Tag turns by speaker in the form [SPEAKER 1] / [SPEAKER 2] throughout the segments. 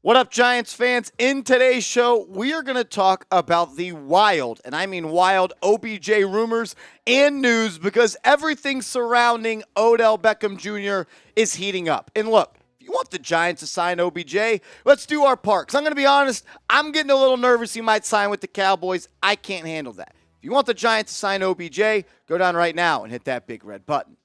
[SPEAKER 1] What up, Giants fans? In today's show, we are going to talk about the wild, and I mean wild, OBJ rumors and news because everything surrounding Odell Beckham Jr. is heating up. And look, if you want the Giants to sign OBJ, let's do our part. Because I'm going to be honest, I'm getting a little nervous he might sign with the Cowboys. I can't handle that. If you want the Giants to sign OBJ, go down right now and hit that big red button.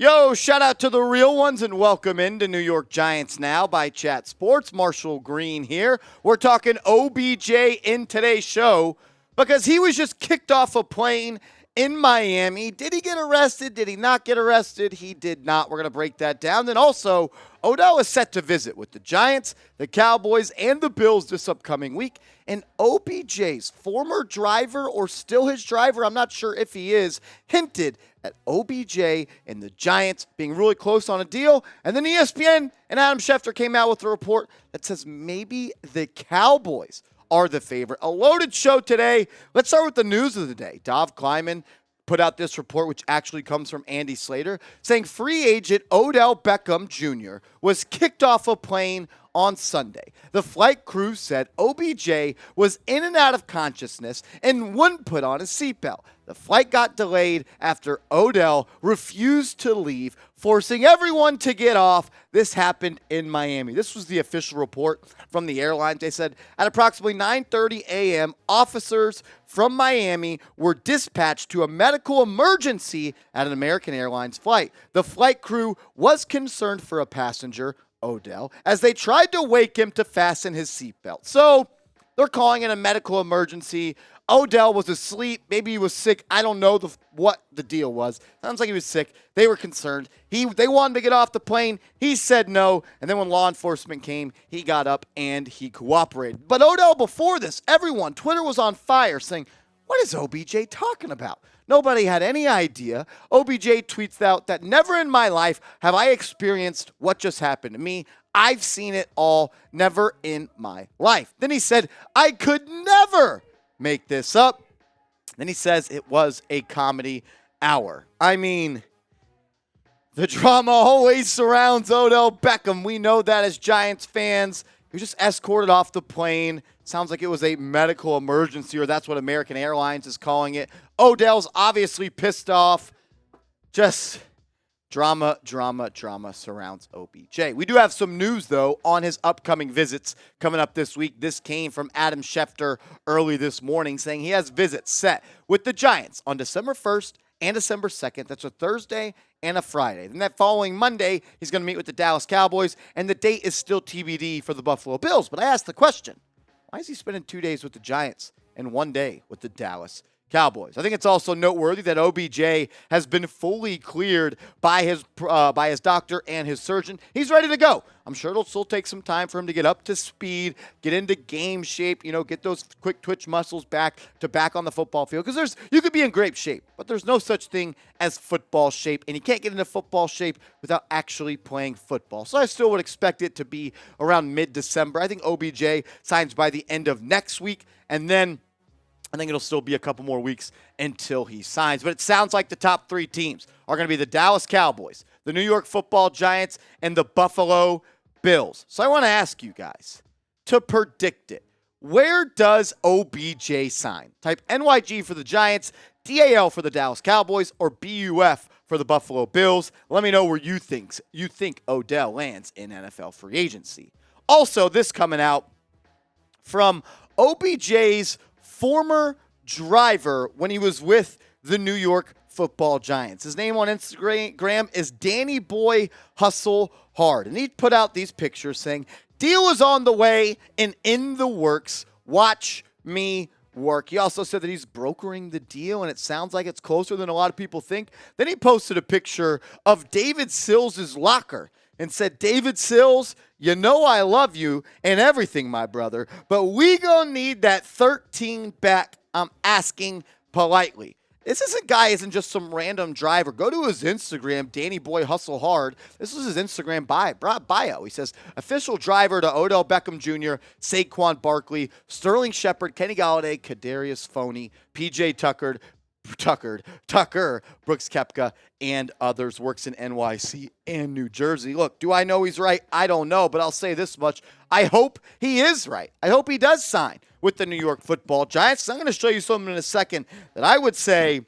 [SPEAKER 1] Yo, shout out to the real ones and welcome into New York Giants Now by Chat Sports. Marshall Green here. We're talking OBJ in today's show because he was just kicked off a plane in Miami. Did he get arrested? Did he not get arrested? He did not. We're going to break that down. Then also, Odell is set to visit with the Giants, the Cowboys, and the Bills this upcoming week. And OBJ's former driver, or still his driver, I'm not sure if he is, hinted at OBJ and the Giants being really close on a deal. And then ESPN and Adam Schefter came out with a report that says maybe the Cowboys are the favorite. A loaded show today. Let's start with the news of the day. Dov Kleiman put out this report, which actually comes from Andy Slater, saying free agent Odell Beckham Jr. was kicked off a plane on Sunday. The flight crew said OBJ was in and out of consciousness and wouldn't put on his seatbelt. The flight got delayed after Odell refused to leave, forcing everyone to get off. This happened in Miami. This was the official report from the airlines. They said at approximately 9:30 a.m., officers from Miami were dispatched to a medical emergency at an American Airlines flight. The flight crew was concerned for a passenger, Odell, as they tried to wake him to fasten his seatbelt. So they're calling it a medical emergency. Odell was asleep. Maybe he was sick. I don't know what the deal was. Sounds like he was sick. They were concerned. They wanted to get off the plane. He said no. And then when law enforcement came, he got up and he cooperated. But Odell, before this, everyone, Twitter was on fire saying, what is OBJ talking about? Nobody had any idea. OBJ tweets out that never in my life have I experienced what just happened to me. I've seen it all. Never in my life. Then he said, I could never make this up. Then he says it was a comedy hour. I mean, the drama always surrounds Odell Beckham. We know that as Giants fans. He was just escorted off the plane. Sounds like it was a medical emergency, or that's what American Airlines is calling it. Odell's obviously pissed off. Just drama surrounds OBJ. We do have some news, though, on his upcoming visits coming up this week. This came from Adam Schefter early this morning, saying he has visits set with the Giants on December 1st and December 2nd. That's a Thursday and a Friday. Then that following Monday, he's going to meet with the Dallas Cowboys, and the date is still TBD for the Buffalo Bills. But I asked the question, why is he spending 2 days with the Giants and 1 day with the Dallas Cowboys? I think it's also noteworthy that OBJ has been fully cleared by his doctor and his surgeon. He's ready to go. I'm sure it'll still take some time for him to get up to speed, get into game shape, get those quick twitch muscles back on the football field. Because you could be in great shape, but there's no such thing as football shape, and you can't get into football shape without actually playing football. So I still would expect it to be around mid-December. I think OBJ signs by the end of next week, and then I think it'll still be a couple more weeks until he signs. But it sounds like the top three teams are going to be the Dallas Cowboys, the New York Football Giants, and the Buffalo Bills. So I want to ask you guys to predict it. Where does OBJ sign? Type NYG for the Giants, DAL for the Dallas Cowboys, or BUF for the Buffalo Bills. Let me know where you think Odell lands in NFL free agency. Also, this coming out from OBJ's former driver when he was with the New York Football Giants. His name on Instagram is Danny Boy Hustle Hard. And he put out these pictures saying, deal is on the way and in the works. Watch me work. He also said that he's brokering the deal, and it sounds like it's closer than a lot of people think. Then he posted a picture of David Sills' locker and said, David Sills, you know I love you and everything, my brother, but we gonna need that 13 back. I'm asking politely. This guy isn't just some random driver. Go to his Instagram, Danny Boy Hustle Hard. This is his Instagram bio. He says, official driver to Odell Beckham Jr., Saquon Barkley, Sterling Shepard, Kenny Galladay, Kadarius Phoney, PJ Tucker, Tucker, Brooks Koepka, and others. Works in NYC and New Jersey. Look, do I know he's right? I don't know, but I'll say this much. I hope he is right. I hope he does sign with the New York Football Giants. I'm going to show you something in a second that I would say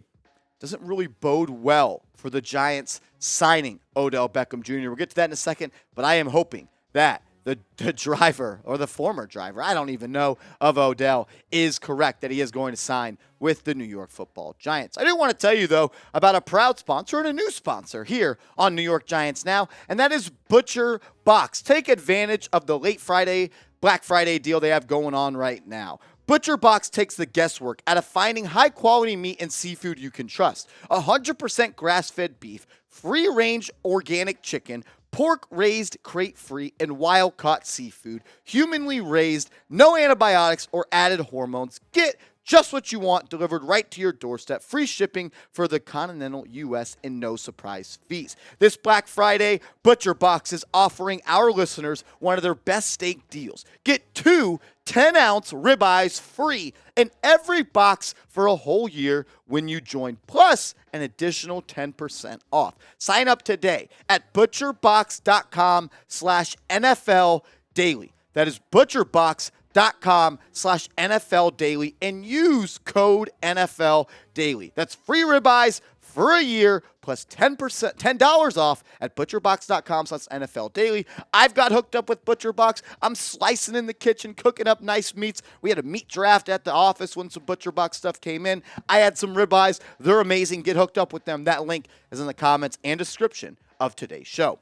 [SPEAKER 1] doesn't really bode well for the Giants signing Odell Beckham Jr. We'll get to that in a second, but I am hoping that the driver or the former driver, I don't even know, of Odell is correct, that he is going to sign with the New York Football Giants. I do want to tell you, though, about a proud sponsor and a new sponsor here on New York Giants Now, and that is Butcher Box. Take advantage of the late Friday, Black Friday deal they have going on right now. Butcher Box takes the guesswork out of finding high-quality meat and seafood you can trust. 100% grass-fed beef, free-range organic chicken, pork raised crate-free and wild-caught seafood, humanly raised, no antibiotics or added hormones. Get just what you want delivered right to your doorstep. Free shipping for the continental U.S. and no surprise fees. This Black Friday, Butcher Box is offering our listeners one of their best steak deals. Get 2 10-ounce ribeyes free in every box for a whole year when you join, plus an additional 10% off. Sign up today at butcherbox.com/NFL daily. That is butcherbox.com/NFL daily and use code NFL daily. That's free ribeyes for a year plus $10 off at butcherbox.com/NFL daily. I've got hooked up with ButcherBox. I'm slicing in the kitchen, cooking up nice meats. We had a meat draft at the office when some ButcherBox stuff came in. I had some ribeyes. They're amazing. Get hooked up with them. That link is in the comments and description of today's show.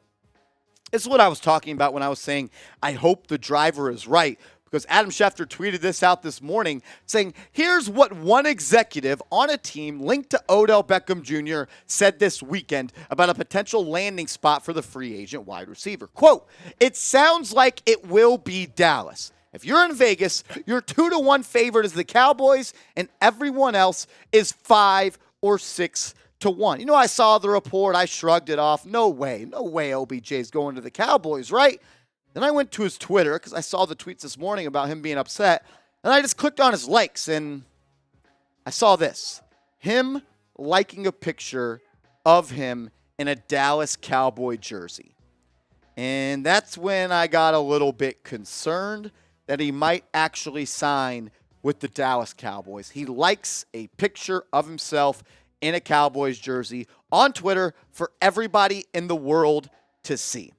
[SPEAKER 1] This is what I was talking about when I was saying I hope the driver is right, because Adam Schefter tweeted this out this morning saying, here's what one executive on a team linked to Odell Beckham Jr. said this weekend about a potential landing spot for the free agent wide receiver. Quote, "It sounds like it will be Dallas. If you're in Vegas, your 2-1 favorite is the Cowboys, and everyone else is 5 or 6 to 1. You know, I saw the report. I shrugged it off. No way OBJ is going to the Cowboys, right? Then I went to his Twitter because I saw the tweets this morning about him being upset, and I just clicked on his likes, and I saw this. Him liking a picture of him in a Dallas Cowboy jersey. And that's when I got a little bit concerned that he might actually sign with the Dallas Cowboys. He likes a picture of himself in a Cowboys jersey on Twitter for everybody in the world to see.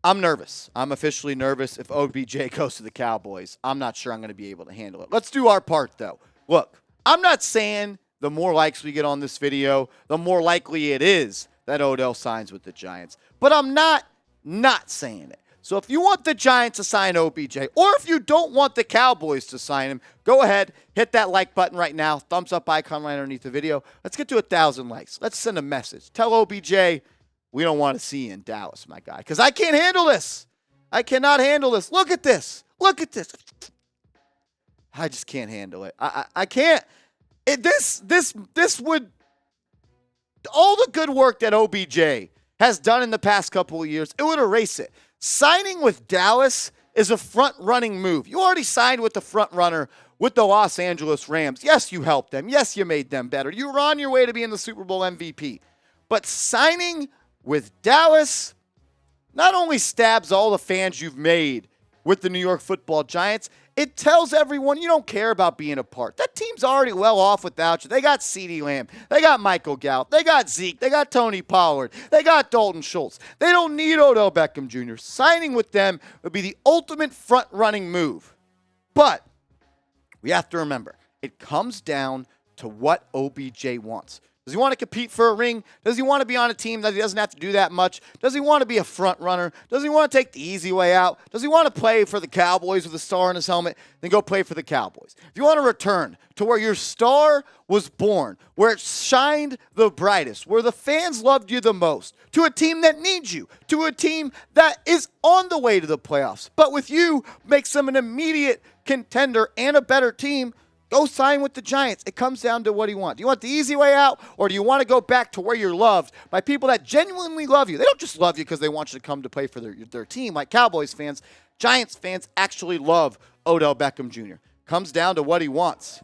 [SPEAKER 1] I'm nervous. I'm officially nervous. If OBJ goes to the Cowboys, I'm not sure I'm going to be able to handle it. Let's do our part, though. Look, I'm not saying the more likes we get on this video, the more likely it is that Odell signs with the Giants. But I'm not saying it. So if you want the Giants to sign OBJ, or if you don't want the Cowboys to sign him, go ahead, hit that like button right now, thumbs up icon right underneath the video. Let's get to 1,000 likes. Let's send a message. Tell OBJ we don't want to see you in Dallas, my guy, because I can't handle this. I cannot handle this. Look at this. Look at this. I just can't handle it. I can't. This would, all the good work that OBJ has done in the past couple of years, it would erase it. Signing with Dallas is a front-running move. You already signed with the front runner with the Los Angeles Rams. Yes, you helped them. Yes, you made them better. You were on your way to being the Super Bowl MVP. But signing with Dallas not only stabs all the fans you've made with the New York Football Giants, it tells everyone you don't care about being a part. That team's already well off without you. They got CeeDee Lamb. They got Michael Gallup. They got Zeke. They got Tony Pollard. They got Dalton Schultz. They don't need Odell Beckham Jr. Signing with them would be the ultimate front-running move. But we have to remember, it comes down to what OBJ wants. Does he want to compete for a ring? Does he want to be on a team that he doesn't have to do that much? Does he want to be a front runner? Does he want to take the easy way out? Does he want to play for the Cowboys with a star on his helmet? Then go play for the Cowboys. If you want to return to where your star was born, where it shined the brightest, where the fans loved you the most, to a team that needs you, to a team that is on the way to the playoffs, but with you makes them an immediate contender and a better team, go sign with the Giants. It comes down to what do you want. Do you want the easy way out, or do you want to go back to where you're loved by people that genuinely love you? They don't just love you because they want you to come to play for their team like Cowboys fans. Giants fans actually love Odell Beckham Jr. Comes down to what he wants.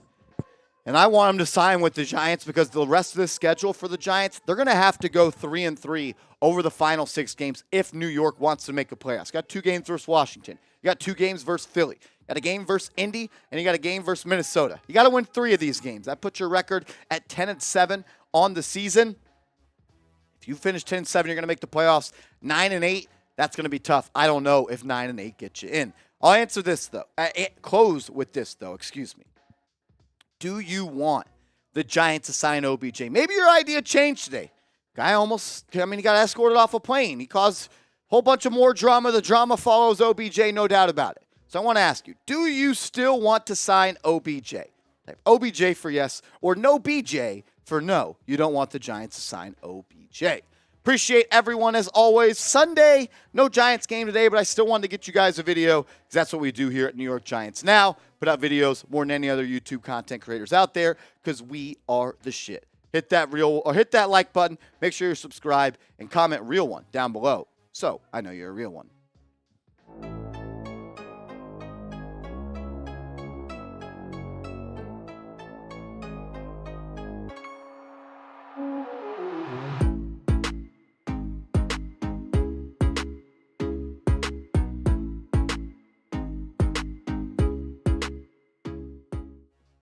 [SPEAKER 1] And I want him to sign with the Giants because the rest of the schedule for the Giants, they're going to have to go 3-3 over the final 6 games if New York wants to make a playoffs. Got 2 games versus Washington. You got 2 games versus Philly. You got a game versus Indy, and you got a game versus Minnesota. You got to win 3 of these games. That puts your record at 10-7 on the season. If you finish 10-7, you're going to make the playoffs. 9-8, that's going to be tough. I don't know if 9-8 gets you in. I'll answer this, though. Close with this, though. Excuse me. Do you want the Giants to sign OBJ? Maybe your idea changed today. He got escorted off a plane. He caused a whole bunch of more drama. The drama follows OBJ, no doubt about it. So I want to ask you, do you still want to sign OBJ? Type OBJ for yes or no BJ for no. You don't want the Giants to sign OBJ. Appreciate everyone as always. Sunday, no Giants game today, but I still wanted to get you guys a video because that's what we do here at New York Giants Now. Put out videos more than any other YouTube content creators out there because we are the shit. Hit that like button. Make sure you're subscribed and comment real one down below so I know you're a real one.